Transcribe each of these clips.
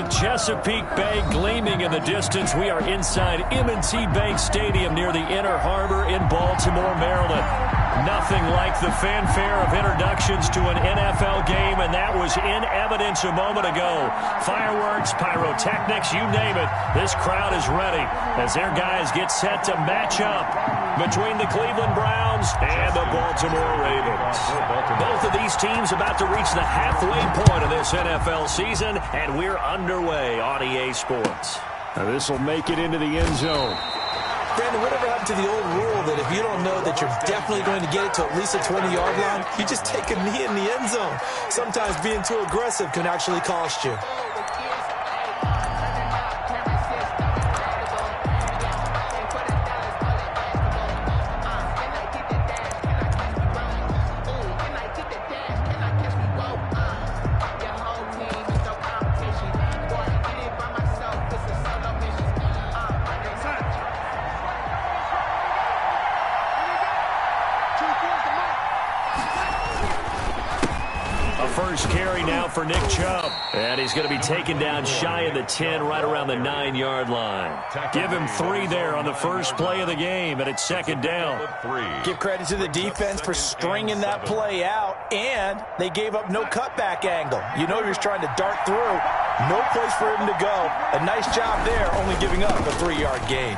With Chesapeake Bay gleaming in the distance, we are inside M&T Bank Stadium near the Inner Harbor in Baltimore, Maryland. Nothing like the fanfare of introductions to an NFL game, and that was in evidence a moment ago. Fireworks, pyrotechnics, you name it. This crowd is ready as their guys get set to match up between the Cleveland Browns and the Baltimore Ravens. Both of these teams about to reach the halfway point of this NFL season, and we're underway on EA Sports. Now this will make it into the end zone. Brandon, whatever happened to the old rule that if you don't know that you're definitely going to get it to at least a 20-yard line, you just take a knee in the end zone. Sometimes being too aggressive can actually cost you. First carry now for Nick Chubb. And he's going to be taken down shy of the 10, right around the 9-yard line. Give him 3 there on the first play of the game, and it's second down. Give credit to the defense for stringing that play out, and they gave up no cutback angle. You know you're trying to dart through. No place for him to go. A nice job there, only giving up a 3-yard gain.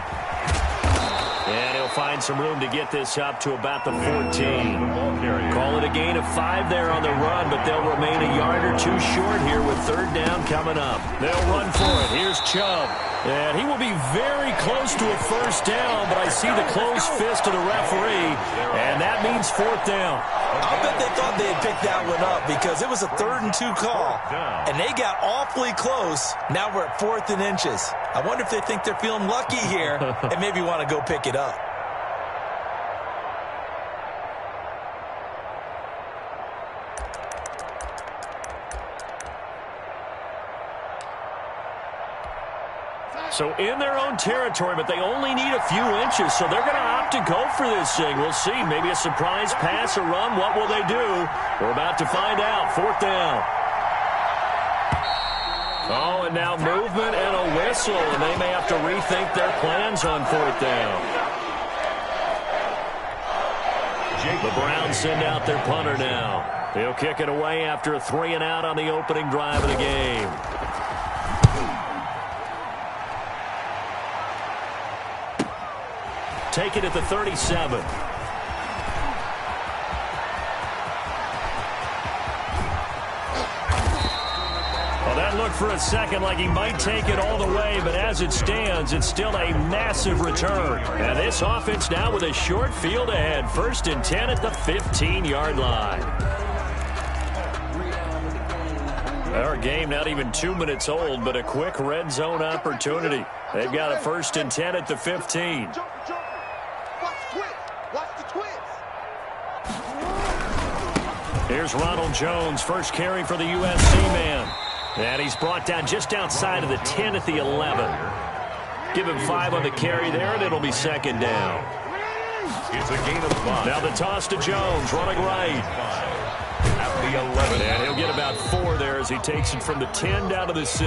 And he'll find some room to get this up to about the 14. Call it a gain of 5 there on the run, but they'll remain a yard or 2 short here with third down coming up. They'll run for it. Here's Chubb. And he will be very close to a first down, but I see the closed fist of the referee, and that means fourth down. I bet they thought they had picked that one up because it was a 3rd and 2 call, and they got awfully close. Now we're at 4th and inches. I wonder if they think they're feeling lucky here and maybe want to go pick it up. So in their own territory, but they only need a few inches, so they're going to opt to go for this thing. We'll see. Maybe a surprise pass or run. What will they do? We're about to find out. Fourth down. Oh, and now movement and a whistle, and they may have to rethink their plans on fourth down. The Browns send out their punter now. He'll kick it away after a 3-and-out on the opening drive of the game. Take it at the 37. Well, that looked for a second like he might take it all the way, but as it stands, it's still a massive return. And this offense now with a short field ahead. 1st and 10 at the 15-yard line. Our game not even 2 minutes old, but a quick red zone opportunity. They've got a 1st and 10 at the 15. Here's Ronald Jones, first carry for the USC man. And he's brought down just outside of the 10 at the 11. Give him 5 on the carry there, and it'll be second down. It's a gain of 5. Now the toss to Jones, running right. At the 11. And he'll get about 4 there as he takes it from the 10 down to the 6.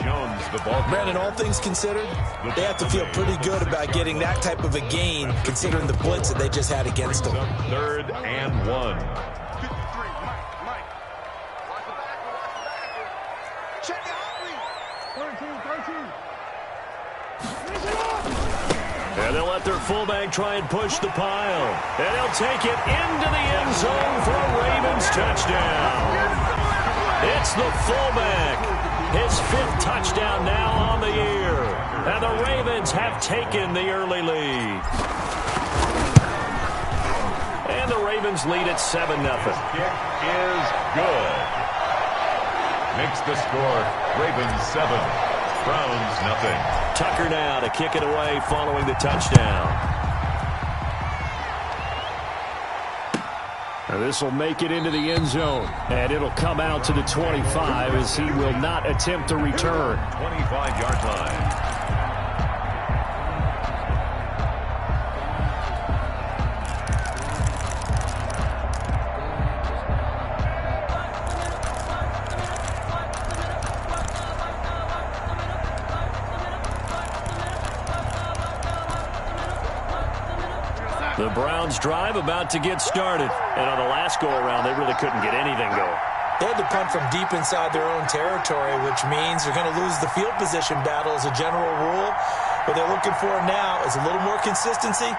Jones, the ball. Brandon, all things considered, they have to feel pretty good about getting that type of a gain, considering the blitz that they just had against them. 3rd and 1. And they'll let their fullback try and push the pile. And he'll take it into the end zone for a Ravens touchdown. It's the fullback. His 5th touchdown now on the year. And the Ravens have taken the early lead. And the Ravens lead at 7-0. Kick is good. Makes the score Ravens 7, Browns nothing. Tucker now to kick it away following the touchdown. Now this will make it into the end zone, and it'll come out to the 25 as he will not attempt to return. 25-yard line. The Browns drive about to get started. And on the last go-around, they really couldn't get anything going. They had to punt from deep inside their own territory, which means they're going to lose the field position battle as a general rule. What they're looking for now is a little more consistency,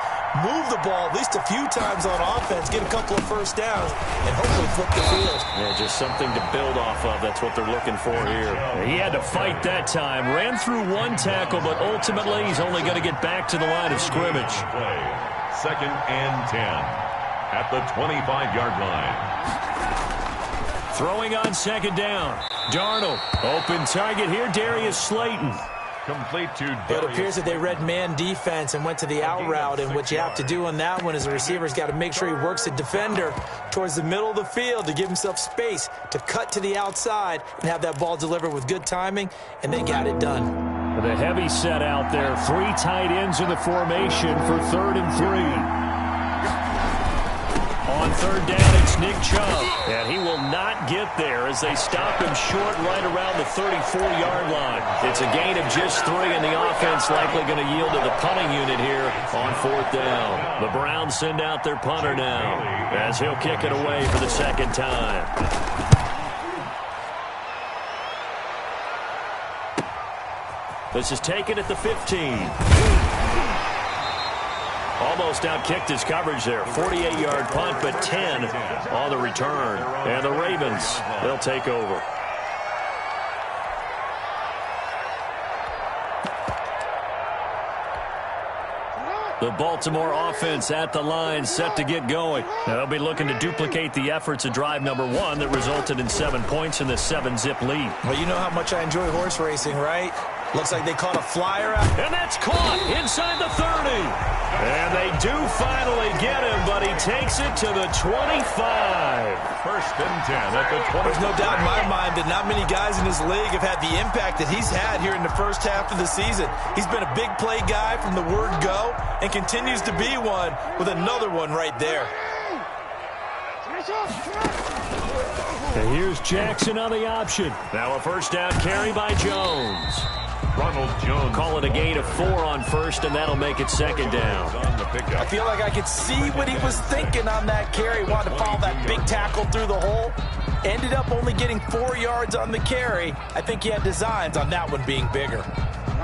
move the ball at least a few times on offense, get a couple of first downs, and hopefully flip the field. Yeah, just something to build off of. That's what they're looking for here. He had to fight that time. Ran through one tackle, but ultimately he's only going to get back to the line of scrimmage. Second and 10 at the 25-yard line. Throwing on second down. Darnold. Open target here, Darius Slayton. Complete to Darius. It appears that they read man defense and went to the out route, and what you have to do on that one is the receiver's got to make sure he works the defender towards the middle of the field to give himself space to cut to the outside and have that ball delivered with good timing, and they got it done. The heavy set out there. 3 tight ends in the formation for 3rd and 3. On third down, it's Nick Chubb. And he will not get there as they stop him short right around the 34-yard line. It's a gain of just 3, and the offense likely going to yield to the punting unit here on 4th down. The Browns send out their punter now as he'll kick it away for the second time. This is taken at the 15. Almost outkicked his coverage there. 48-yard punt, but 10 on the return. And the Ravens, they'll take over. The Baltimore offense at the line, set to get going. They'll be looking to duplicate the efforts of drive number 1 that resulted in 7 points in the 7-zip lead. Well, you know how much I enjoy horse racing, right? Looks like they caught a flyer out. And that's caught inside the 30. And they do finally get him, but he takes it to the 25. First and 10 at the 20. There's no doubt in my mind that not many guys in this league have had the impact that he's had here in the first half of the season. He's been a big play guy from the word go and continues to be one with another one right there. And here's Jackson on the option. Now a first down carry by Jones. Ronald Jones. Call it a gain of 4 on first, and that'll make it second down. I feel like I could see what he was thinking on that carry. Wanted to follow that big tackle through the hole. Ended up only getting 4 yards on the carry. I think he had designs on that one being bigger.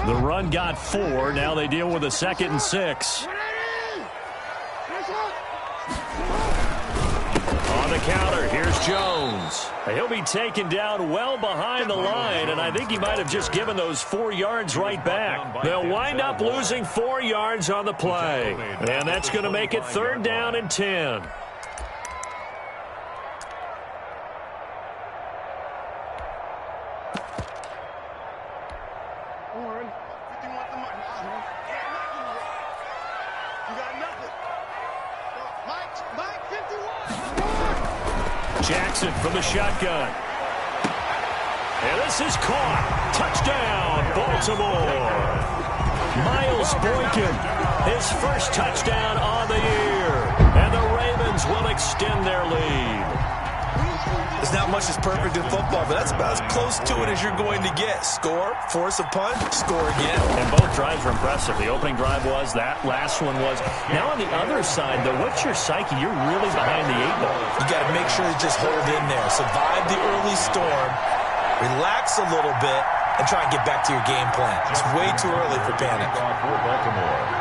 The run got 4. Now they deal with a 2nd and 6. On the counter, here's Jones. He'll be taken down well behind the line, and I think he might have just given those 4 yards right back. They'll wind up losing 4 yards on the play, and that's going to make it 3rd down and 10. Jackson from the shotgun. And this is caught. Touchdown, Baltimore. Miles Boykin, his first touchdown on the year. And the Ravens will extend their lead. There's not much that's perfect in football, but that's about as close to it as you're going to get. Score, force a punt, score again. And both drives were impressive. The opening drive was, that last one was. Now on the other side, though, what's your psyche? You're really behind the 8 ball. You got to make sure you just hold in there. Survive the early storm, relax a little bit, and try and get back to your game plan. It's way too early for panic. For Baltimore.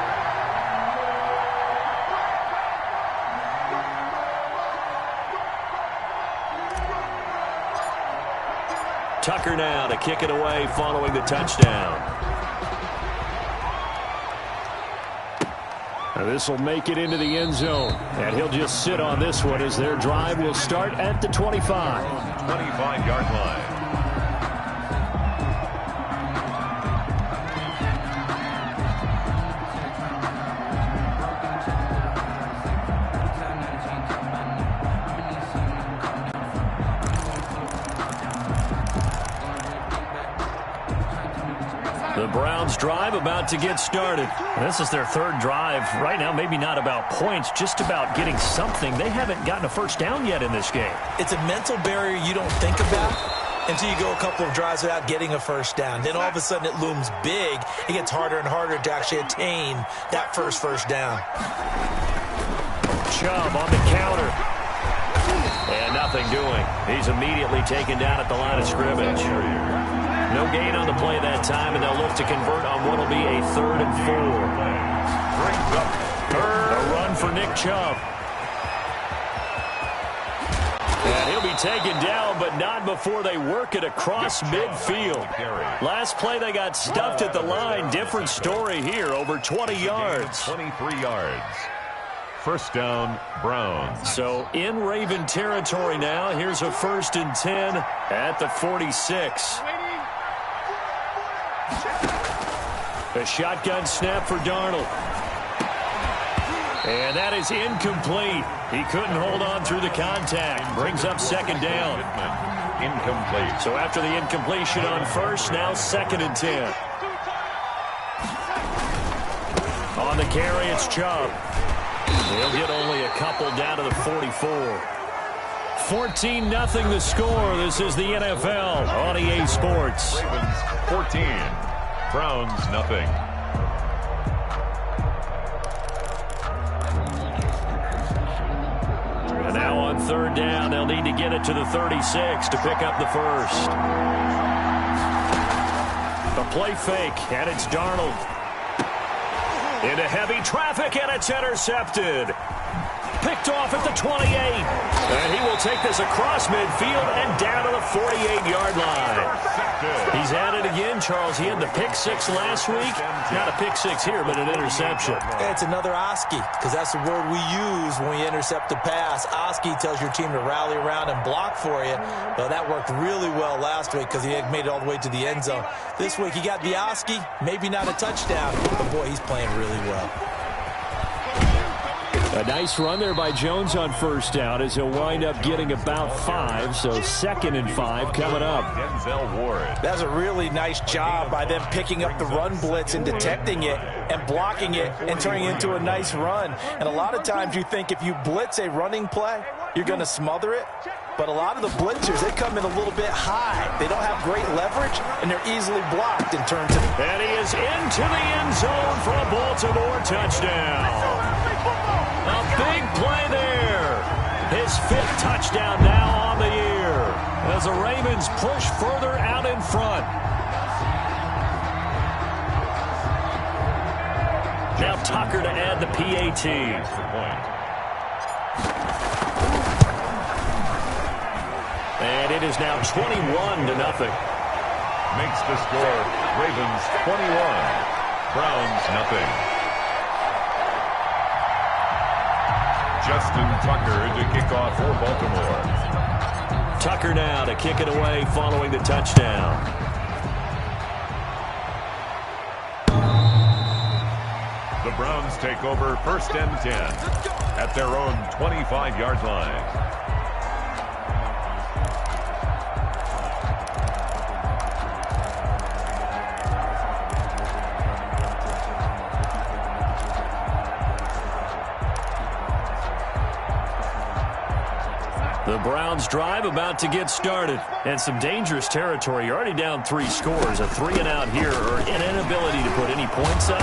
Tucker now to kick it away following the touchdown. Now this will make it into the end zone. And he'll just sit on this one as their drive will start at the 25. 25-yard line. The Browns drive about to get started. This is their 3rd drive. Right now, maybe not about points, just about getting something. They haven't gotten a first down yet in this game. It's a mental barrier you don't think about until you go a couple of drives without getting a first down. Then all of a sudden it looms big. It gets harder and harder to actually attain that first down. Chubb on the counter. And nothing doing. He's immediately taken down at the line of scrimmage. No gain on the play that time, and they'll look to convert on what will be a 3rd and 4. A run for Nick Chubb. And he'll be taken down, but not before they work it across midfield. Last play, they got stuffed at the line. Different story here, over 20 yards. 23 yards. First down, Browns. So in Raven territory now. Here's a 1st and 10 at the 46. A shotgun snap for Darnold. And that is incomplete. He couldn't hold on through the contact. Brings up 2nd down. Incomplete. So after the incompletion on 1st, now 2nd and 10. On the carry, it's Chubb. He'll get only a couple down to the 44. 14-0 the score. This is the NFL on EA Sports. Ravens 14. Browns nothing. And now on 3rd down, they'll need to get it to the 36 to pick up the 1st. A play fake, and it's Darnold. Into heavy traffic, and it's intercepted. Picked off at the 28. And he will take this across midfield and down to the 48-yard line. He's at it again, Charles. He had the pick 6 last week. Not a pick 6 here, but an interception. It's another Oski, because that's the word we use when we intercept a pass. Oski tells your team to rally around and block for you. Well, that worked really well last week because he had made it all the way to the end zone. This week, he got the Oski, maybe not a touchdown, but boy, he's playing really well. A nice run there by Jones on 1st down as he'll wind up getting about 5. So 2nd and 5 coming up. Denzel Ward. That's a really nice job by them picking up the run blitz and detecting it and blocking it and turning it into a nice run. And a lot of times you think if you blitz a running play, you're going to smother it. But a lot of the blitzers, they come in a little bit high. They don't have great leverage, and they're easily blocked in terms of... And he is into the end zone for a Baltimore touchdown. A big play there. His 5th touchdown now on the year as the Ravens push further out in front. Now Tucker to add the PAT. And it is now 21-0. Makes the score. Ravens 21. Browns nothing. Justin Tucker to kick off for Baltimore. Tucker now to kick it away following the touchdown. The Browns take over 1st and 10 at their own 25-yard line. The Browns drive about to get started. And some dangerous territory. You're already down 3 scores. A 3-and-out here or an inability to put any points up.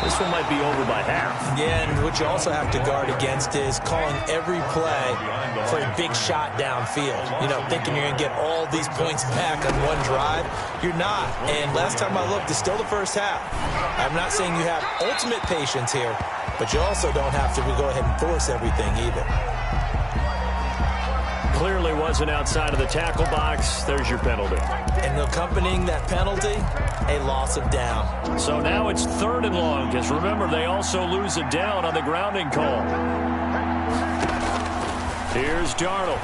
This one might be over by half. Yeah, and what you also have to guard against is calling every play for a big shot downfield. You know, thinking you're going to get all these points back on one drive. You're not. And last time I looked, it's still the first half. I'm not saying you have ultimate patience here, but you also don't have to go ahead and force everything either. Clearly wasn't outside of the tackle box. There's your penalty. And accompanying that penalty, a loss of down. So now it's 3rd and long, because remember, they also lose a down on the grounding call. Here's Darnold.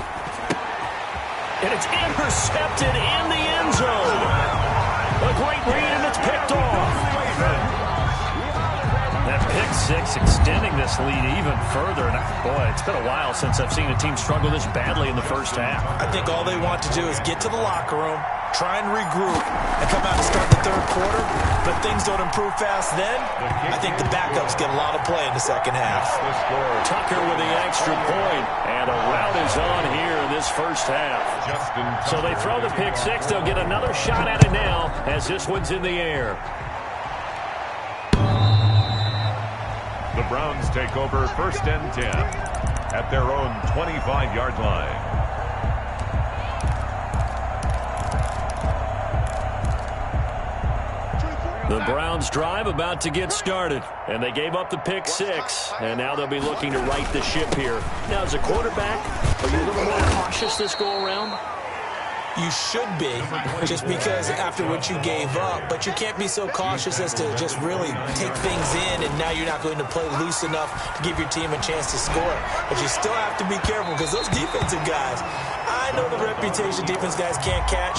And it's intercepted in the end zone. A great read, and it's picked off. That pick 6 extending this lead even further. And boy, it's been a while since I've seen a team struggle this badly in the first half. I think all they want to do is get to the locker room, try and regroup, and come out and start the 3rd quarter. But things don't improve fast then. I think the backups get a lot of play in the second half. Tucker with the extra point. And a rout is on here in this first half. So they throw the pick 6. They'll get another shot at it now as this one's in the air. The Browns take over 1st and 10 at their own 25-yard line. The Browns drive about to get started, and they gave up the pick 6, and now they'll be looking to right the ship here. Now, as a quarterback, are you a little more cautious this go-around? You should be, just because after what you gave up, but you can't be so cautious as to just really take things in, and now you're not going to play loose enough to give your team a chance to score. But you still have to be careful, because those defensive guys, I know the reputation defense guys can't catch.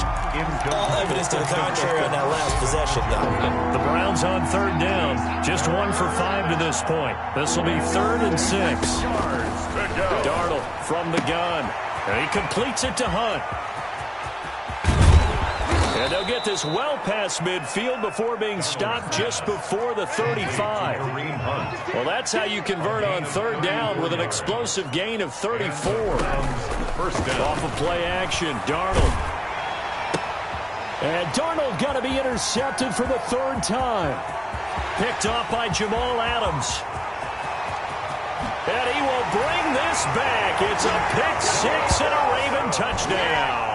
All evidence to the contrary on that last possession, though. The Browns on 3rd down, just 1 for 5 to this point. This will be 3rd and 6. Darnold from the gun, and he completes it to Hunt. And they'll get this well past midfield before being stopped just before the 35. Well, that's how you convert on 3rd down with an explosive gain of 34. First down. Off of play action, Darnold. And Darnold got to be intercepted for the 3rd time. Picked off by Jamal Adams. And he will bring this back. It's a pick 6 and a Raven touchdown.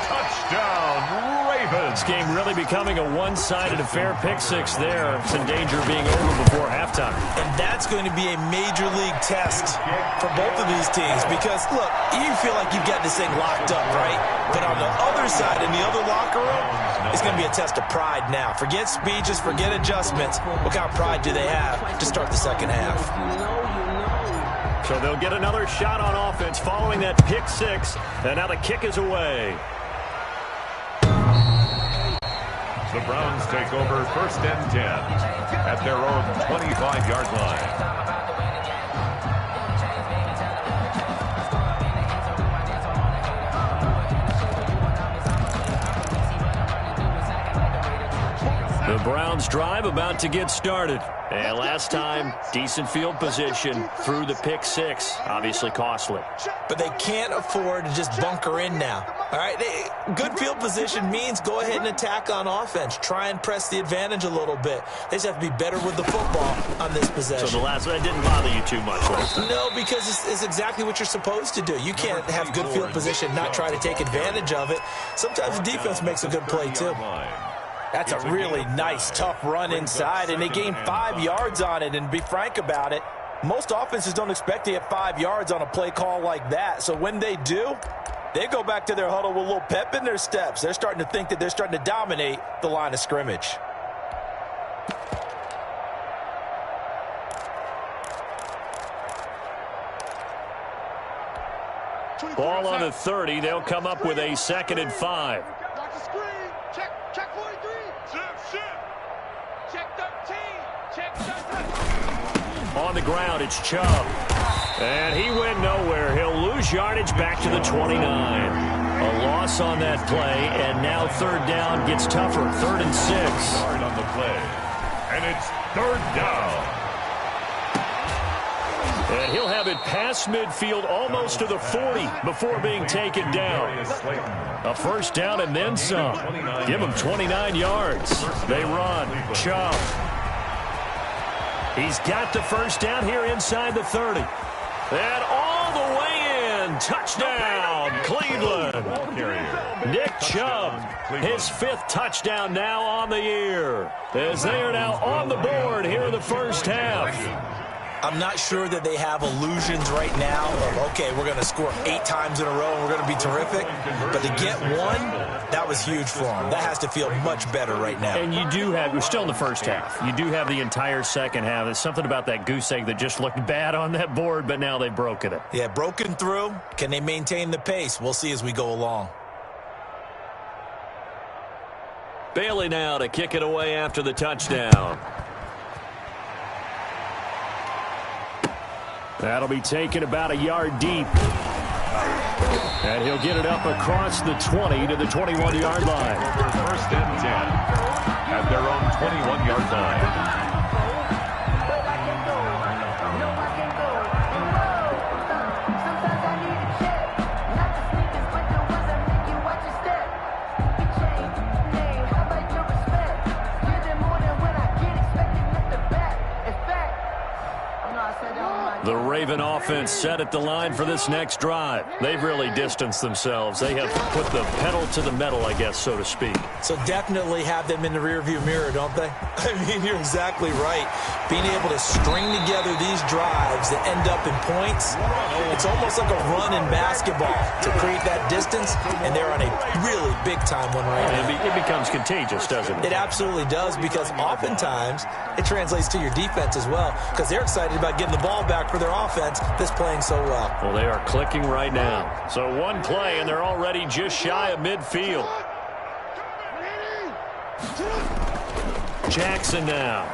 Touchdown, Ravens. This game really becoming a one-sided affair. Pick 6 there. It's in danger of being over before halftime. And that's going to be a major league test for both of these teams because, look, you feel like you've got this thing locked up, right? But on the other side, in the other locker room, it's going to be a test of pride now. Forget speeches, forget adjustments. What kind of pride do they have to start the second half? So they'll get another shot on offense following that pick 6. And now the kick is away. The Browns take over 1st and 10 at their own 25-yard line. The Browns drive about to get started. And last time, decent field position through the pick 6. Obviously costly. But they can't afford to just bunker in now. All right, good field position means go ahead and attack on offense. Try and press the advantage a little bit. They just have to be better with the football on this possession. So the last one didn't bother you too much last time? No, because it's exactly what you're supposed to do. You can't have good field position, not try to take advantage of it. Sometimes the defense makes a good play, too. That's a really nice, tough run inside, and they gained 5 yards on it. And be frank about it, most offenses don't expect to get 5 yards on a play call like that. So when they do, they go back to their huddle with a little pep in their steps. They're starting to think that they're starting to dominate the line of scrimmage. Ball on the 30. They'll come up with a 2nd and 5. Watch the screen. Check 43. Check 13. Check 13. On the ground, it's Chubb. And he went nowhere. He'll lose yardage back to the 29. A loss on that play, and now 3rd down gets tougher. 3rd and 6. Hard on the play. And it's 3rd down. And he'll have it past midfield almost to the 40 before being taken down. A 1st down and then some. Give them 29 yards. They run. Chubb. He's got the 1st down here inside the 30. And all the way in. Touchdown, Cleveland. Nick Chubb, his 5th touchdown now on the year. As they are now on the board here in the first half. I'm not sure that they have illusions right now of, okay, we're going to score 8 times in a row and we're going to be terrific. But to get 1, that was huge for them. That has to feel much better right now. And you do have, we're still in the first half. You do have the entire second half. There's something about that goose egg that just looked bad on that board, but now they've broken it. Yeah, broken through. Can they maintain the pace? We'll see as we go along. Bailey now to kick it away after the touchdown. That'll be taken about a yard deep. And he'll get it up across the 20 to the 21-yard line. 1st and 10 at their own 21-yard line. The Raven offense set at the line for this next drive. They've really distanced themselves. They have put the pedal to the metal, I guess, so to speak. So definitely have them in the rearview mirror, don't they? I mean, you're exactly right. Being able to string together these drives that end up in points, it's almost like a run in basketball to create that distance, and they're on a really big-time one right now. It becomes contagious, doesn't it? It absolutely does, because oftentimes it translates to your defense as well, because they're excited about getting the ball back for their offense that's playing so well. Well, they are clicking right now. So one play, and they're already just shy of midfield. Jackson now.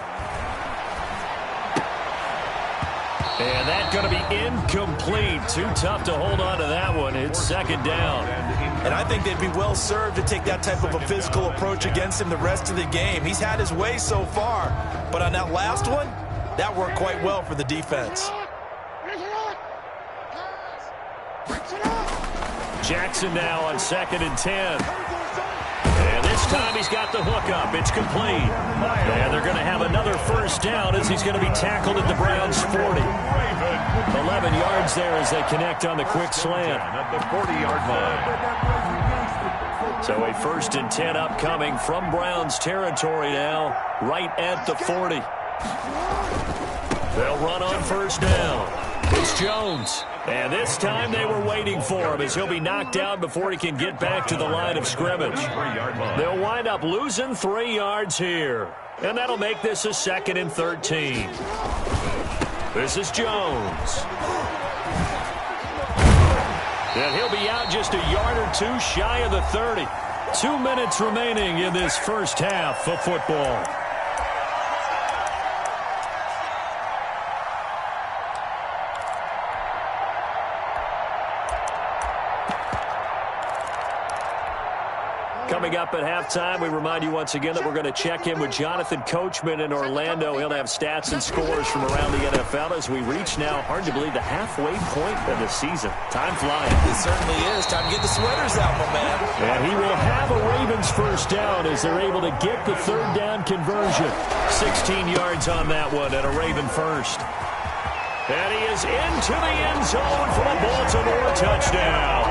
And that's going to be incomplete. Too tough to hold on to that one. It's second down. And I think they'd be well served to take that type of a physical approach against him the rest of the game. He's had his way so far. But on that last one, that worked quite well for the defense. Jackson now on 2nd and 10. And this time he's got the hook up. It's complete. And they're going to have another first down as he's going to be tackled at the Browns' 40. 11 yards there as they connect on the quick slant. At the 40-yard line. So a 1st and 10 upcoming from Browns territory now, right at the 40. They'll run on first down. It's Jones. And this time they were waiting for him as he'll be knocked down before he can get back to the line of scrimmage. They'll wind up losing 3 yards here. And that'll make this a 2nd and 13. This is Jones. And he'll be out just a yard or two shy of the 30. 2 minutes remaining in this first half of football. Coming up at halftime, we remind you once again that we're going to check in with Jonathan Coachman in Orlando. He'll have stats and scores from around the NFL as we reach now, hard to believe, the halfway point of the season. Time flying. It certainly is. Time to get the sweaters out, my man. And he will have a Ravens first down as they're able to get the 3rd down conversion. 16 yards on that one at a Raven first. And he is into the end zone for a Baltimore touchdown.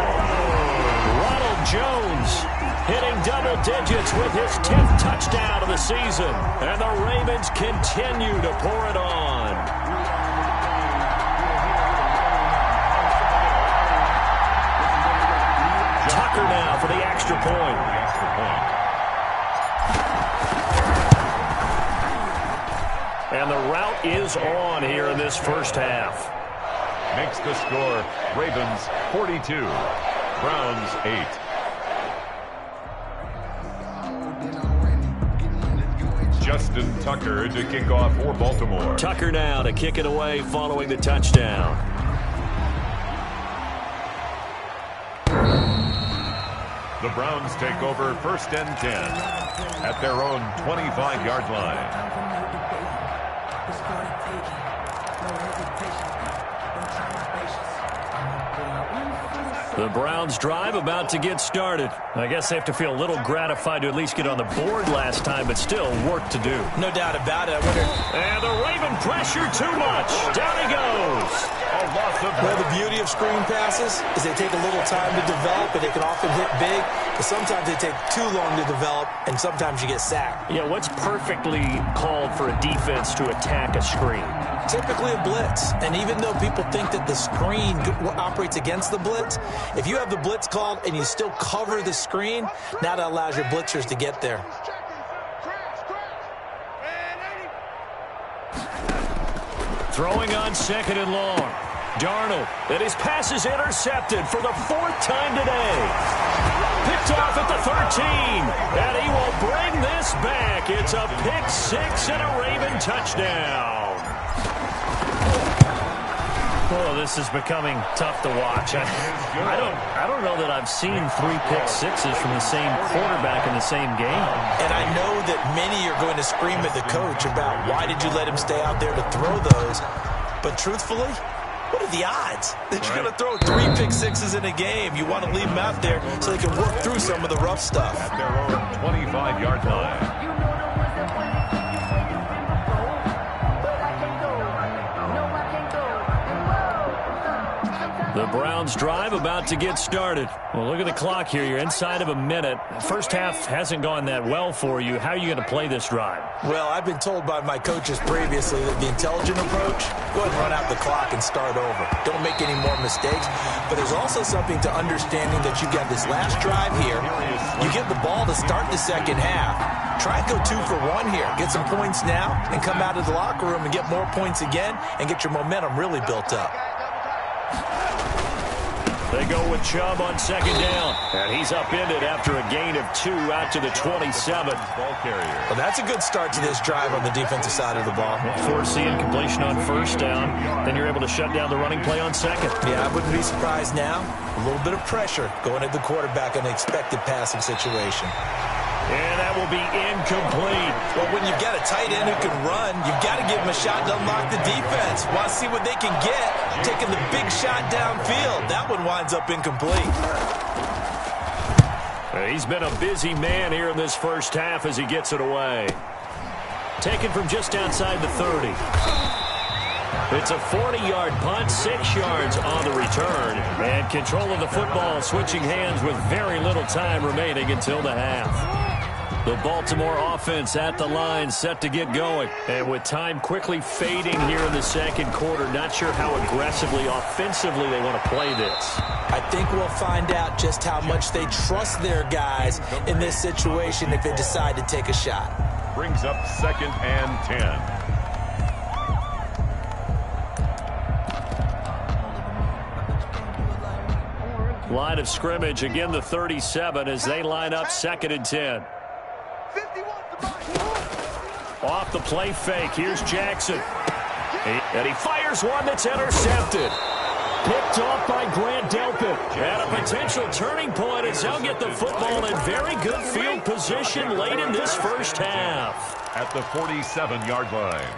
Ronald Jones hitting double digits with his 10th touchdown of the season. And the Ravens continue to pour it on. Tucker now for the extra point. And the route is on here in this first half. Makes the score Ravens 42, Browns 8. Justin Tucker to kick off for Baltimore. Tucker now to kick it away following the touchdown. The Browns take over 1st and 10 at their own 25-yard line. The Browns drive about to get started. I guess they have to feel a little gratified to at least get on the board last time, but still work to do. No doubt about it. I wonder. And the Raven pressure too much. Down he goes. Well, the beauty of screen passes is they take a little time to develop, and they can often hit big, but sometimes they take too long to develop, and sometimes you get sacked. Yeah, what's perfectly called for a defense to attack a screen? Typically a blitz, and even though people think that the screen operates against the blitz, if you have the blitz called and you still cover the screen, now that allows your blitzers to get there. Throwing on 2nd and long. Darnold, and his pass is intercepted for the 4th time today. Picked off at the 13, and he will bring this back. It's a pick 6 and a Raven touchdown. Oh, this is becoming tough to watch. I don't know that I've seen 3 pick sixes from the same quarterback in the same game. And I know that many are going to scream at the coach about why did you let him stay out there to throw those. But truthfully, what are the odds that you're going to throw 3 pick sixes in a game? You want to leave them out there so they can work through some of the rough stuff. At their own 25-yard line. The Browns drive about to get started. Well, look at the clock here. You're inside of a minute. First half hasn't gone that well for you. How are you going to play this drive? Well, I've been told by my coaches previously that the intelligent approach, go ahead and run out the clock and start over. Don't make any more mistakes. But there's also something to understanding that you got this last drive here. You get the ball to start the second half. Try and go 2 for 1 here. Get some points now and come out of the locker room and get more points again and get your momentum really built up. They go with Chubb on second down. And he's upended after a gain of 2 out to the 27. Well, that's a good start to this drive on the defensive side of the ball. Force the incompletion on first down. Then you're able to shut down the running play on second. Yeah, I wouldn't be surprised now. A little bit of pressure going at the quarterback in an expected passing situation. And that will be incomplete. Well, when you've got a tight end who can run, you've got to give him a shot to unlock the defense. Want to see what they can get. Taking the big shot downfield. That one winds up incomplete. He's been a busy man here in this first half as he gets it away. Taken from just outside the 30. It's a 40-yard punt, 6 yards on the return. And control of the football switching hands with very little time remaining until the half. The Baltimore offense at the line set to get going. And with time quickly fading here in the second quarter, not sure how aggressively, offensively they want to play this. I think we'll find out just how much they trust their guys in this situation if they decide to take a shot. Brings up 2nd and 10. Line of scrimmage, again the 37 as they line up 2nd and 10. Off the play fake, here's Jackson. And he fires one that's intercepted. Picked off by Grant Delpit. And a potential turning point as they'll get the football in very good field position late in this first half. At the 47-yard line.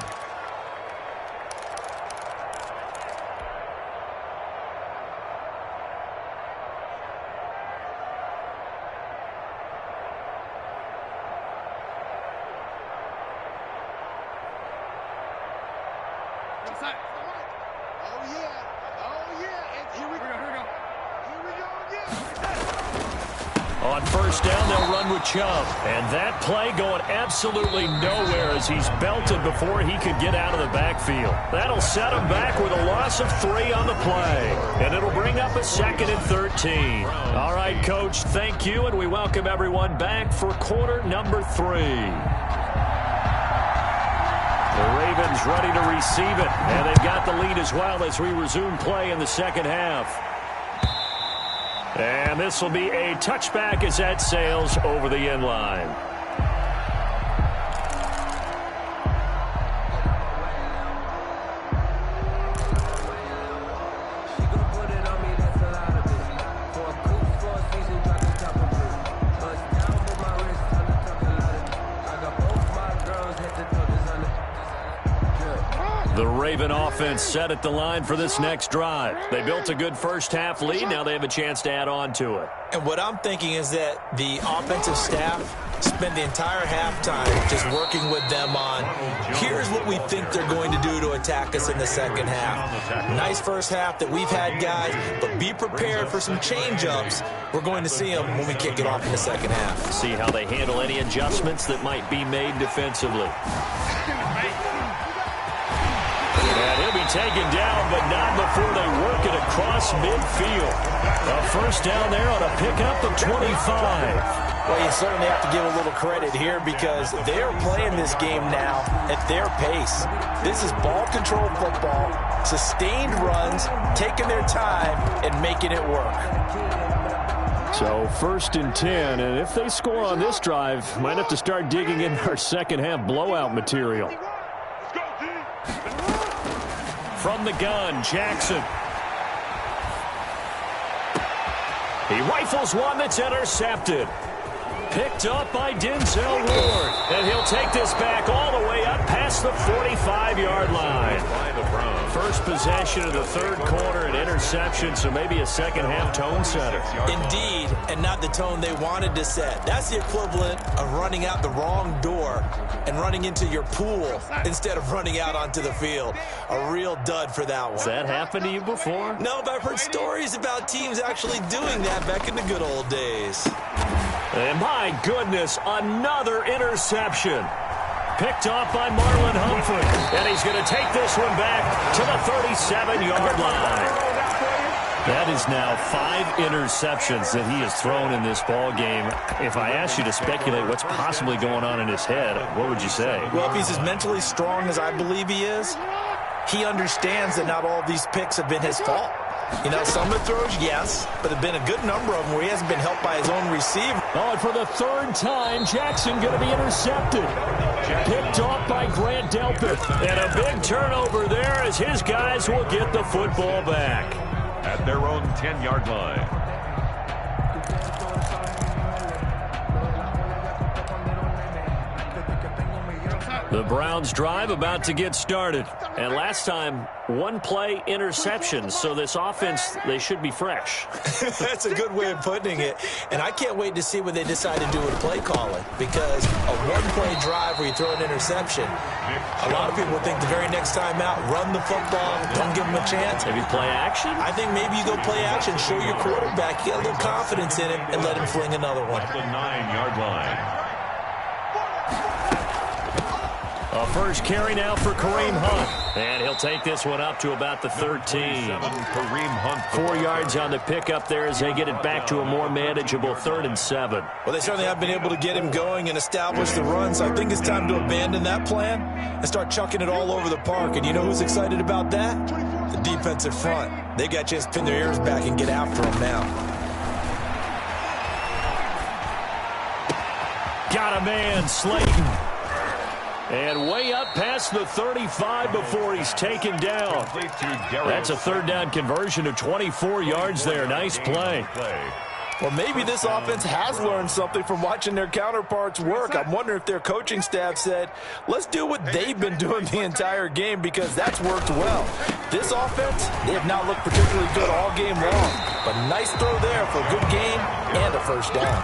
On first down, they'll run with Chubb. And that play going absolutely nowhere as he's belted before he could get out of the backfield. That'll set him back with a loss of 3 on the play. And it'll bring up a 2nd and 13. All right, Coach, thank you, and we welcome everyone back for quarter number 3. The Ravens ready to receive it, and they've got the lead as well as we resume play in the second half. And this will be a touchback as that sails over the end line. The Raven offense set at the line for this next drive. They built a good first half lead. Now they have a chance to add on to it. And what I'm thinking is that the offensive staff spend the entire halftime just working with them on, here's what we think they're going to do to attack us in the second half. Nice first half that we've had, guys, but be prepared for some change-ups. We're going to see them when we kick it off in the second half. See how they handle any adjustments that might be made defensively. And he'll be taken down, but not before they work it across midfield. A first down there on a pickup of 25. Well, you certainly have to give a little credit here because they're playing this game now at their pace. This is ball control football, sustained runs, taking their time, and making it work. So 1st and 10, and if they score on this drive, might have to start digging in our second half blowout material. From the gun, Jackson. He rifles one that's intercepted. Picked up by Denzel Ward. And he'll take this back all the way up past the 45-yard line. By the Browns. First possession of the third quarter, an interception, so maybe a second-half tone setter. Indeed, and not the tone they wanted to set. That's the equivalent of running out the wrong door and running into your pool instead of running out onto the field. A real dud for that one. Has that happened to you before? No, but I've heard stories about teams actually doing that back in the good old days. And my goodness, another interception. Picked off by Marlon Humphrey. And he's going to take this one back to the 37-yard line. That is now 5 interceptions that he has thrown in this ball game. If I asked you to speculate what's possibly going on in his head, what would you say? Well, if he's as mentally strong as I believe he is, he understands that not all of these picks have been his fault. You know, some of the throws, yes, but there have been a good number of them where he hasn't been helped by his own receiver. Oh, and for the third time, Jackson going to be intercepted. Picked off by Grant Delpit. And a big turnover there as his guys will get the football back. At their own 10-yard line. The Browns drive about to get started. And last time, one play interception. So this offense, they should be fresh. That's a good way of putting it. And I can't wait to see what they decide to do with play calling. Because a one-play drive where you throw an interception, a lot of people think the very next time out, run the football, don't give them a chance. Maybe play action? I think maybe you go play action, show your quarterback, you get a little confidence in him, and let him fling another one. At the 9-yard line. A first carry now for Kareem Hunt. And he'll take this one up to about the 13. Kareem Hunt. 4 yards on the pickup there as they get it back to a more manageable 3rd and 7. Well, they certainly have been able to get him going and establish the run, so I think it's time to abandon that plan and start chucking it all over the park. And you know who's excited about that? The defensive front. They got a chance to pin their ears back and get after him now. Got a man, Slayton. And way up past the 35 before he's taken down. That's a 3rd down conversion of 24 yards there. Nice play. Well, maybe this offense has learned something from watching their counterparts work. I'm wondering if their coaching staff said, let's do what they've been doing the entire game because that's worked well. This offense, they have not looked particularly good all game long. But nice throw there for a good game and a first down.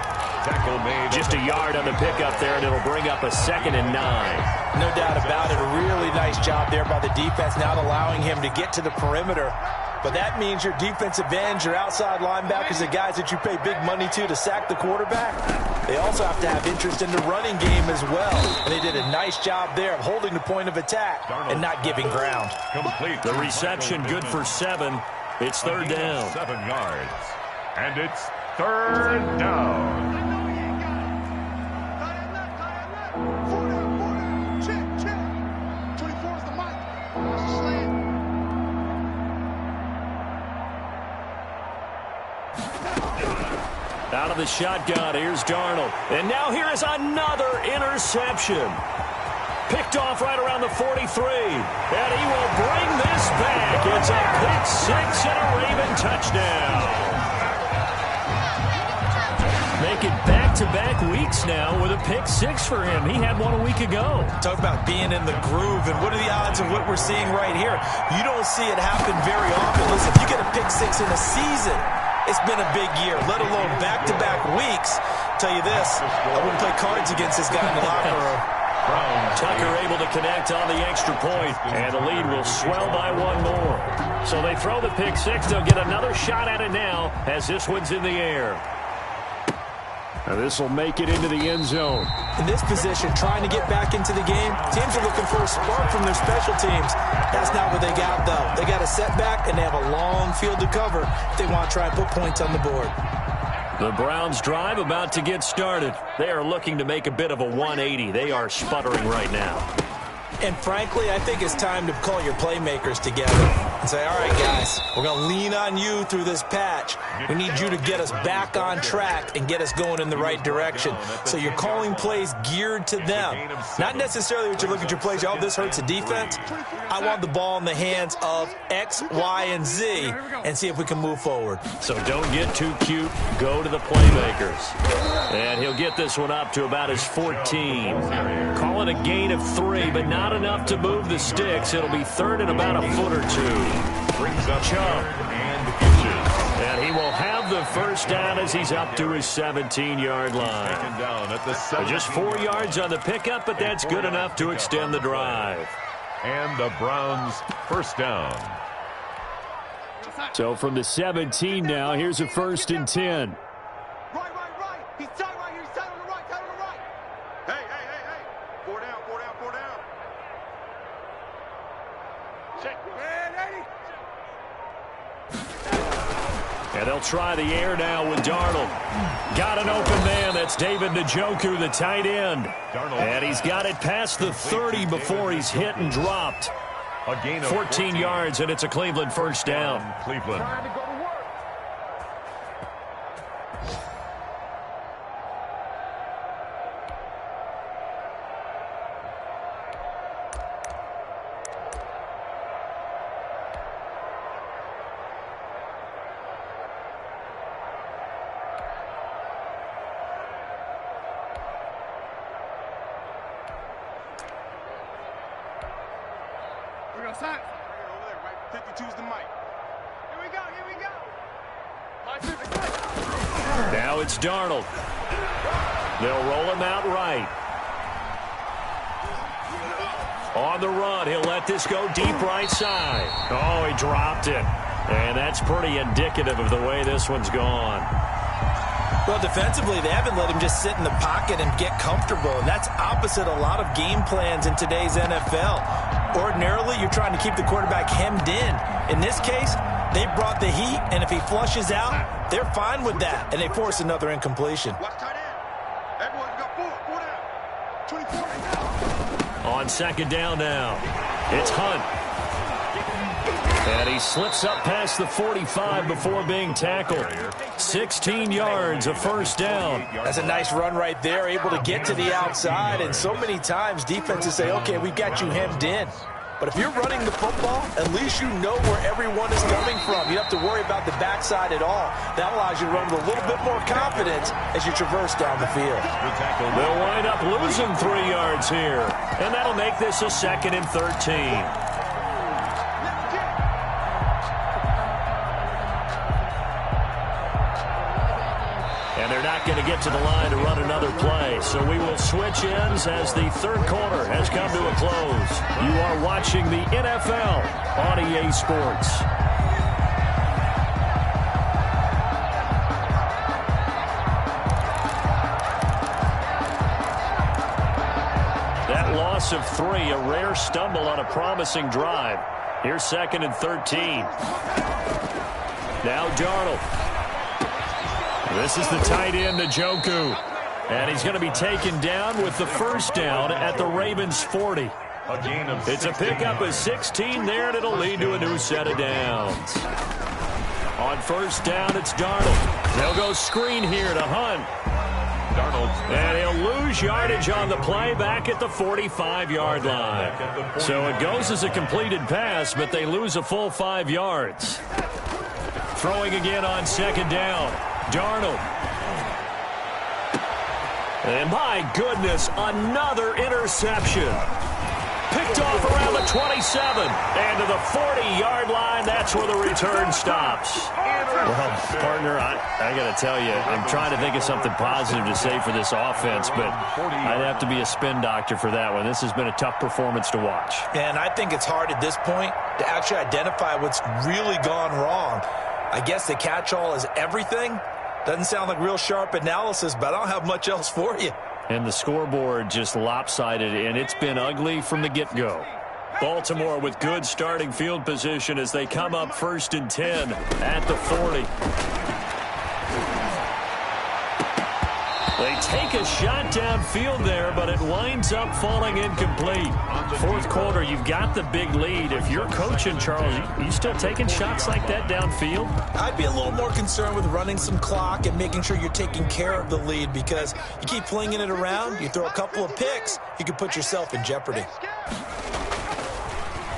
Just a yard on the pickup there, and it'll bring up a 2nd and 9. No doubt about it. A really nice job there by the defense, not allowing him to get to the perimeter. But that means your defensive ends, your outside linebackers, the guys that you pay big money to sack the quarterback, they also have to have interest in the running game as well. And they did a nice job there of holding the point of attack and not giving ground. The reception good for 7. It's 3rd down. 7 yards. And it's 3rd down. Out of the shotgun, here's Darnold. And now here is another interception. Picked off right around the 43. And he will bring this back. It's a pick 6 and a Raven touchdown. Make it back-to-back weeks now with a pick 6 for him. He had one a week ago. Talk about being in the groove, and what are the odds of what we're seeing right here? You don't see it happen very often. Listen, if you get a pick 6 in a season, it's been a big year, let alone back-to-back weeks. Tell you this, I wouldn't play cards against this guy in the locker room. Tucker able to connect on the extra point, and the lead will swell by 1 more. So they throw the pick 6. They'll get another shot at it now as this one's in the air. Now this will make it into the end zone. In this position, trying to get back into the game, teams are looking for a spark from their special teams. That's not what they got, though. They got a setback, and they have a long field to cover if they want to try and put points on the board. The Browns drive about to get started. They are looking to make a bit of a 180. They are sputtering right now. And frankly, I think it's time to call your playmakers together and say, all right, guys, we're going to lean on you through this patch. We need you to get us back on track and get us going in the right direction. So you're calling plays geared to them. Not necessarily what you look at your plays, oh, this hurts the defense. I want the ball in the hands of X, Y, and Z and see if we can move forward. So don't get too cute. Go to the playmakers. And he'll get this one up to about his 14. Call it a gain of 3, but not not enough to move the sticks. It'll be third and about a foot or two. Brings up Chubb. and inches. And he will have the first down as he's up to his 17-yard line. Taken down at the Just 4 yards on the pickup, but that's good enough to extend the drive. And the Browns first down. So from the 17 now, here's a 1st and 10. Right. He's tight right here. He's tight on the right. Tight on the right. Hey. 4 down. Check. Man, 80. And they'll try the air now with Darnold. Got an open man. That's David Njoku, the tight end. And he's got it past the 30 before he's hit and dropped. A gain of 14 yards, and it's a Cleveland first down. Cleveland. Trying to go to work. We go sign. Over there, right? 52's the mic. Here we go. Now it's Darnold. They'll roll him out right. On the run, he'll let this go deep right side. Oh, he dropped it. And that's pretty indicative of the way this one's gone. Well, defensively, they haven't let him just sit in the pocket and get comfortable, and that's opposite a lot of game plans in today's NFL. Ordinarily, you're trying to keep the quarterback hemmed in. In this case, they brought the heat, and if he flushes out, they're fine with that, and they force another incompletion. Watch tight end. Everyone got 4 down. 24. On second down now, it's Hunt. And he slips up past the 45 before being tackled. 16 yards, a first down. That's a nice run right there, able to get to the outside, and so many times defenses say, okay, we've got you hemmed in. But if you're running the football, at least you know where everyone is coming from. You don't have to worry about the backside at all. That allows you to run with a little bit more confidence as you traverse down the field. They'll wind up losing 3 yards here. And that'll make this a 2nd and 13. And they're not going to get to the line to run another play. So we will switch ends as the third quarter has come to a close. You are watching the NFL on EA Sports. That loss of 3, a rare stumble on a promising drive. Here's 2nd and 13. Now Darnold. This is the tight end, Njoku. And he's going to be taken down with the first down at the Ravens' 40. It's a pickup of 16 there, and it'll lead to a new set of downs. On first down, it's Darnold. They'll go screen here to Hunt. And he'll lose yardage on the play back at the 45-yard line. So it goes as a completed pass, but they lose a full 5 yards. Throwing again on second down. Darnold. And my goodness, another interception. Picked off around the 27. And to the 40-yard line, that's where the return stops. Well, partner, I got to tell you, I'm trying to think of something positive to say for this offense, but I'd have to be a spin doctor for that one. This has been a tough performance to watch. And I think it's hard at this point to actually identify what's really gone wrong. I guess the catch-all is everything. Doesn't sound like real sharp analysis, but I don't have much else for you. And the scoreboard just lopsided, and it's been ugly from the get-go. Baltimore with good starting field position as they come up 1st and 10 at the 40. They take a shot downfield there, but it winds up falling incomplete. Fourth quarter, you've got the big lead. If you're coaching, Charles, you still taking shots like that downfield? I'd be a little more concerned with running some clock and making sure you're taking care of the lead, because you keep flinging it around, you throw a couple of picks, you can put yourself in jeopardy.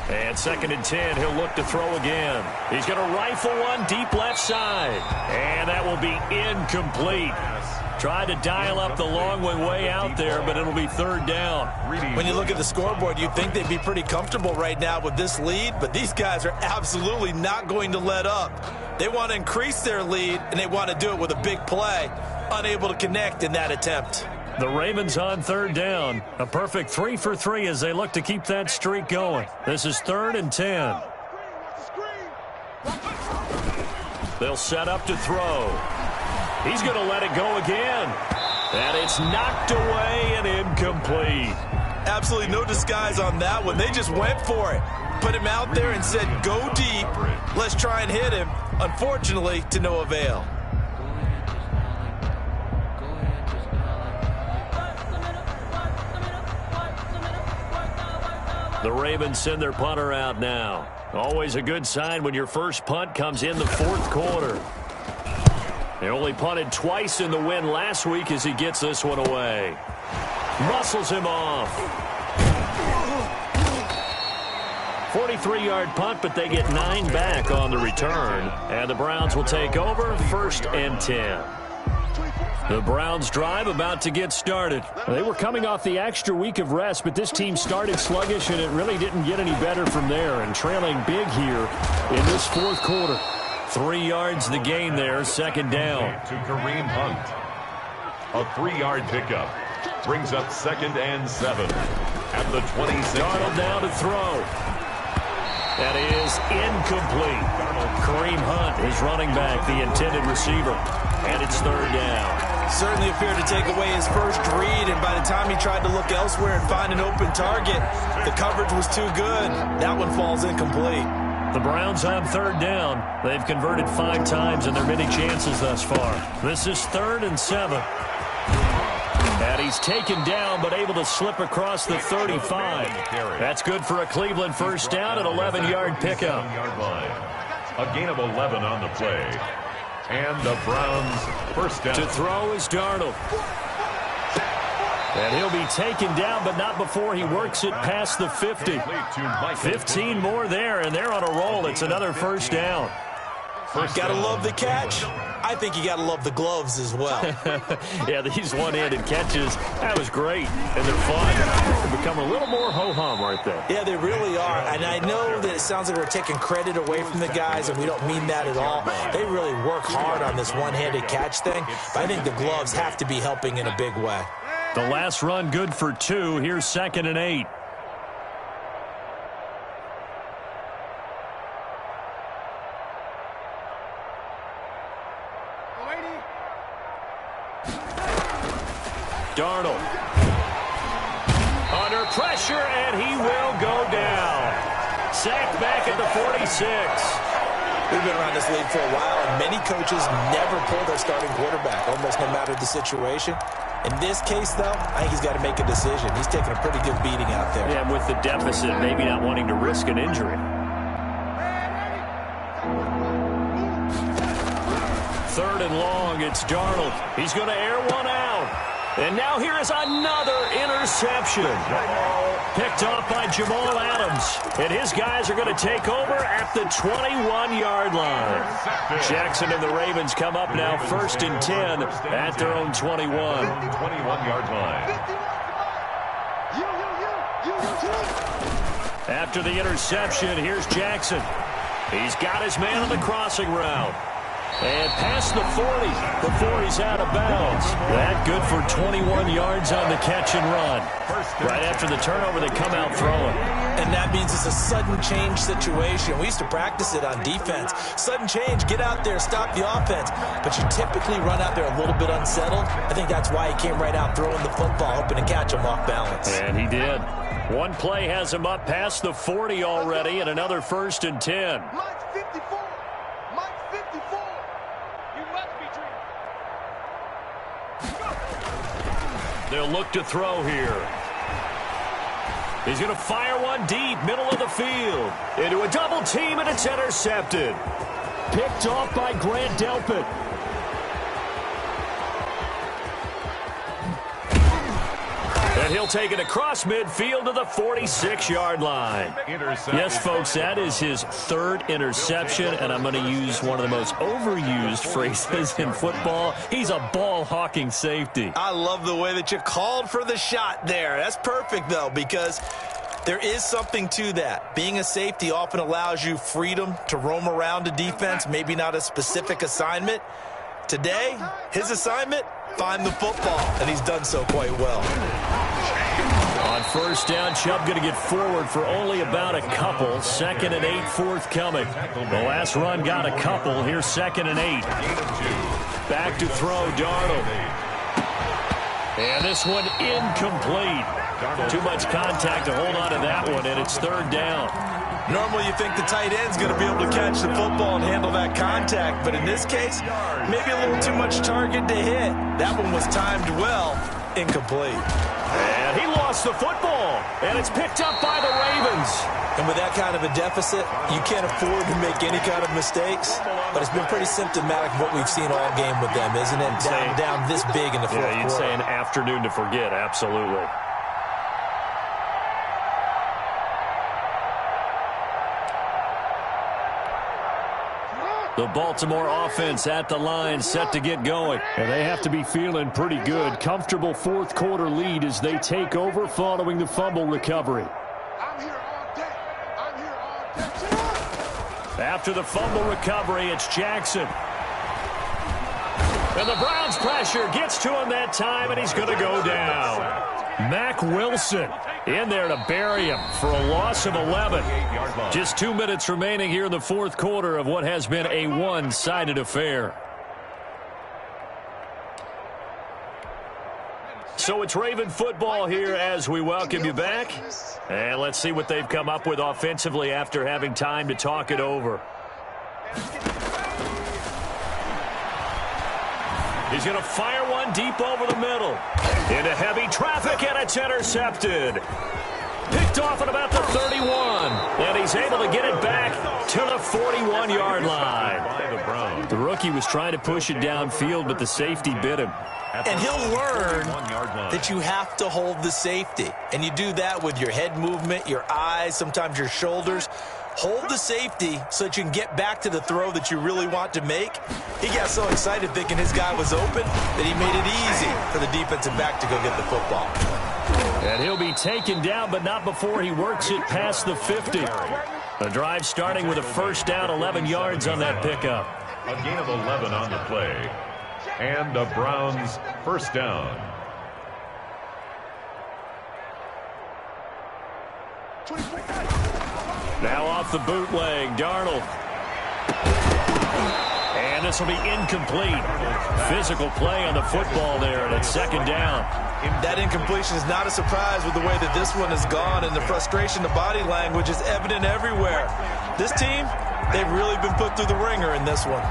And 2nd and 10, he'll look to throw again. He's going to rifle one deep left side. And that will be incomplete. Tried to dial up the long one way out there, but it'll be third down. When you look at the scoreboard, you'd think they'd be pretty comfortable right now with this lead, but these guys are absolutely not going to let up. They want to increase their lead, and they want to do it with a big play. Unable to connect in that attempt. The Ravens on third down. A perfect 3 for 3 as they look to keep that streak going. This is 3rd and 10. They'll set up to throw. He's going to let it go again. And it's knocked away and incomplete. Absolutely no disguise on that one. They just went for it. Put him out there and said, go deep. Let's try and hit him. Unfortunately, to no avail. The Ravens send their punter out now. Always a good sign when your first punt comes in the fourth quarter. They only punted twice in the win last week as he gets this one away. Muscles him off. 43-yard punt, but they get 9 back on the return. And the Browns will take over 1st and 10. The Browns drive about to get started. They were coming off the extra week of rest, but this team started sluggish, and it really didn't get any better from there. And trailing big here in this fourth quarter. 3 yards the gain there, 2nd down. To Kareem Hunt. A 3-yard pickup. Brings up 2nd and 7. At the 26. Darnold down to throw. That is incomplete. Kareem Hunt is running back, the intended receiver. And it's 3rd down. Certainly appeared to take away his first read, and by the time he tried to look elsewhere and find an open target, the coverage was too good. That one falls incomplete. The Browns on 3rd down. They've converted 5 times in their many chances thus far. This is 3rd and 7. And he's taken down, but able to slip across the 35. That's good for a Cleveland first down, an 11-yard pickup. A gain of 11 on the play. And the Browns first down. To throw is Darnold. And he'll be taken down, but not before he works it past the 50. 15 more there, and they're on a roll. It's another first down. Gotta love the catch. I think you gotta love the gloves as well. Yeah, these one-handed catches, that was great. And they're fun. They become a little more ho-hum right there. Yeah, they really are. And I know that it sounds like we're taking credit away from the guys, and we don't mean that at all. They really work hard on this one-handed catch thing. But I think the gloves have to be helping in a big way. The last run good for 2. Here's 2nd and 8. Darnold. Under pressure, and he will go down. Sacked back at the 46. We've been around this league for a while, and many coaches never pull their starting quarterback, almost no matter the situation. In this case, though, I think he's got to make a decision. He's taking a pretty good beating out there. Yeah, with the deficit, maybe not wanting to risk an injury. 3rd and long, it's Darnold. He's going to air one out. And now here is another interception. Picked off by Jamal Adams. And his guys are going to take over at the 21-yard line. Jackson and the Ravens come up now 1st and 10 at their own 21. 21-yard line. After the interception, here's Jackson. He's got his man on the crossing route. And past the 40 before he's out of bounds. That good for 21 yards on the catch and run. Right after the turnover, they come out throwing. And that means it's a sudden change situation. We used to practice it on defense. Sudden change, get out there, stop the offense. But you typically run out there a little bit unsettled. I think that's why he came right out throwing the football, hoping to catch him off balance. And he did. One play has him up past the 40 already, and another 1st and 10. They'll look to throw here. He's going to fire one deep, middle of the field. Into a double team, and it's intercepted. Picked off by Grant Delpit. And And he'll take it across midfield to the 46-yard line. Yes, folks, that is his third interception, and I'm going to use one of the most overused phrases in football. He's a ball-hawking safety. I love the way that you called for the shot there. That's perfect, though, because there is something to that. Being a safety often allows you freedom to roam around a defense, maybe not a specific assignment. Today, his assignment, find the football, and he's done so quite well. On first down, Chubb going to get forward for only about a couple. 2nd and 8 forthcoming. The last run got a couple. Here's 2nd and 8. Back to throw, Darnold. And this one incomplete. Too much contact to hold on to that one, and it's 3rd down. Normally you think the tight end's going to be able to catch the football and handle that contact, but in this case, maybe a little too much target to hit. That one was timed well, incomplete. And he lost the football, and it's picked up by the Ravens. And with that kind of a deficit, you can't afford to make any kind of mistakes, but it's been pretty symptomatic of what we've seen all game with them, isn't it? Down this big in the fourth quarter. Yeah, you'd say an afternoon to forget, absolutely. The Baltimore offense at the line, set to get going. And they have to be feeling pretty good. Comfortable fourth quarter lead as they take over following the fumble recovery. After the fumble recovery, it's Jackson. And the Browns pressure gets to him that time, and he's going to go down. Mack Wilson in there to bury him for a loss of 11. Just 2 minutes remaining here in the fourth quarter of what has been a one-sided affair. So it's Raven football here as we welcome you back. And let's see what they've come up with offensively after having time to talk it over. He's going to fire one deep over the middle. Into heavy traffic, and it's intercepted. Picked off at about the 31. And he's able to get it back to the 41-yard line. The rookie was trying to push it downfield, but the safety bit him. And he'll learn that you have to hold the safety. And you do that with your head movement, your eyes, sometimes your shoulders. Hold the safety so that you can get back to the throw that you really want to make. He got so excited thinking his guy was open that he made it easy for the defensive back to go get the football. And he'll be taken down, but not before he works it past the 50. The drive starting with a first down, 11 yards on that pickup. A gain of 11 on the play. And the Browns first down. Now off the bootleg, Darnold. And this will be incomplete. Physical play on the football there, and it's 2nd down. That incompletion is not a surprise with the way that this one has gone, and the frustration, the body language is evident everywhere. This team, they've really been put through the ringer in this one.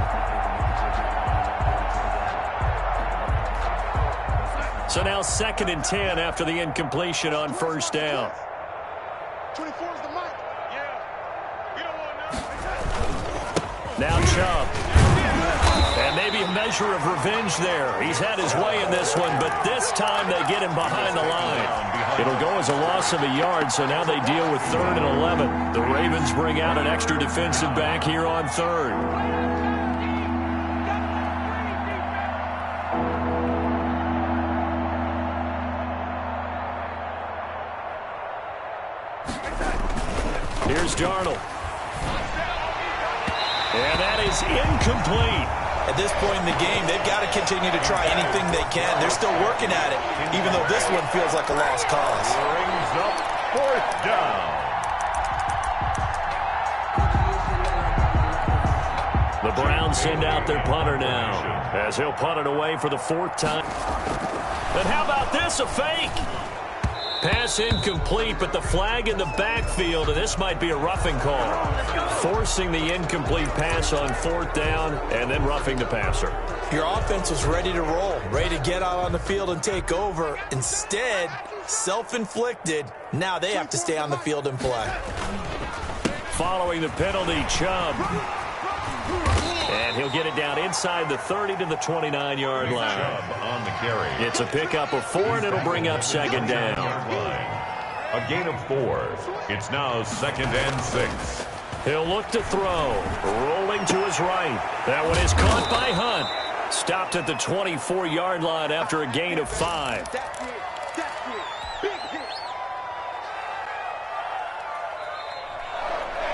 So now 2nd and 10 after the incompletion on first down. 24 is the mic. Yeah. We don't want Now Chubb. And maybe a measure of revenge there. He's had his way in this one, but this time they get him behind the line. It'll go as a loss of a yard, so now they deal with 3rd and 11. The Ravens bring out an extra defensive back here on 3rd. Here's Darnold. And that is incomplete. At this point in the game, they've got to continue to try anything they can. They're still working at it, even though this one feels like a lost cause. Brings up 4th down. The Browns send out their punter now, as he'll punt it away for the 4th time. And how about this, a fake? Pass incomplete, but the flag in the backfield, and this might be a roughing call. Forcing the incomplete pass on 4th down, and then roughing the passer. Your offense was ready to roll, ready to get out on the field and take over. Instead, self-inflicted, now they have to stay on the field and play. Following the penalty, Chubb. And he'll get it down inside the 30 to the 29-yard line. On the carry. It's a pickup of 4, and it'll bring up second down. A gain of 4. It's now 2nd and 6. He'll look to throw. Rolling to his right. That one is caught by Hunt. Stopped at the 24-yard line after a gain of 5.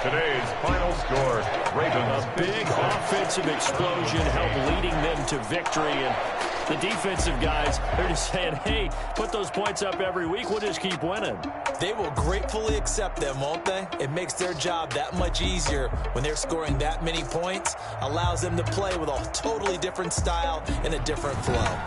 Today's final score, Ravens. A big offensive explosion helped leading them to victory. And the defensive guys, they're just saying, hey, put those points up every week. We'll just keep winning. They will gratefully accept them, won't they? It makes their job that much easier when they're scoring that many points. Allows them to play with a totally different style and a different flow.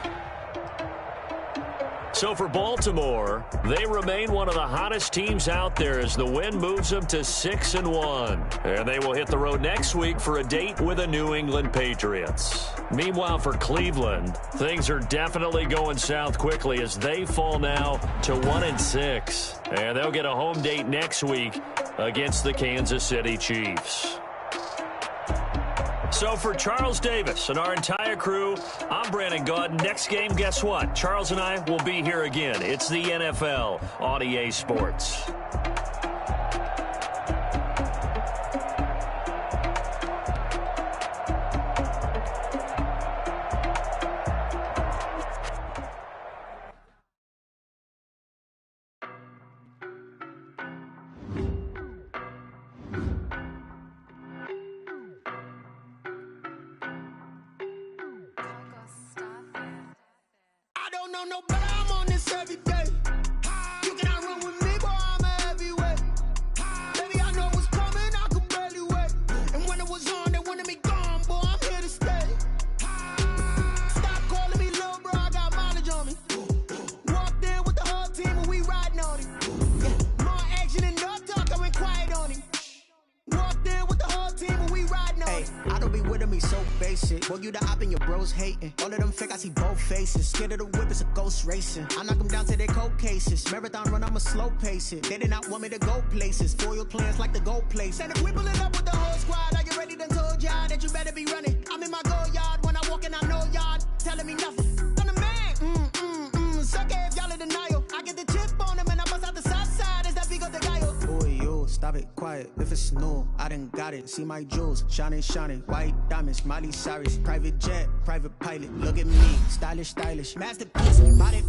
So for Baltimore, they remain one of the hottest teams out there as the win moves them to 6-1. And they will hit the road next week for a date with the New England Patriots. Meanwhile, for Cleveland, things are definitely going south quickly as they fall now to 1-6. And they'll get a home date next week against the Kansas City Chiefs. So for Charles Davis and our entire crew, I'm Brandon Gaudin. Next game, guess what? Charles and I will be here again. It's the NFL on EA Sports. No, but I'm on this every day. You cannot run with me, boy, I'm a heavyweight. Baby, I know what's coming, I could barely wait. And when it was on, they wanted me gone, boy, I'm here to stay. Stop calling me little bro, I got mileage on me. Walked in with the whole team and we riding on it. More action and no talk, I went quiet on him. Walked in with the whole team and we riding on it. I don't be with me so basic. Boy, you the op and your bros hating. All of them fake, I see both faces. Scared of the whip, it's a ghost racing. I knock them down to their cold cases. Marathon run, I'ma slow pace it. They did not want me to go places. Foil plans like the gold place. And if we pulling up with the whole squad, are you ready to told y'all that you better be running? I'm in my go yard when I walk in, I know y'all telling me nothing. I'm the man, suck it if y'all in denial. I get the chip on them and I bust out the south side as that big of the guy. Boy, yo, stop it, quiet. If it's new, I done got it. See my jewels, shining, white diamonds, Miley Cyrus, private jet, private pilot. Look at me, stylish, masterpiece, body.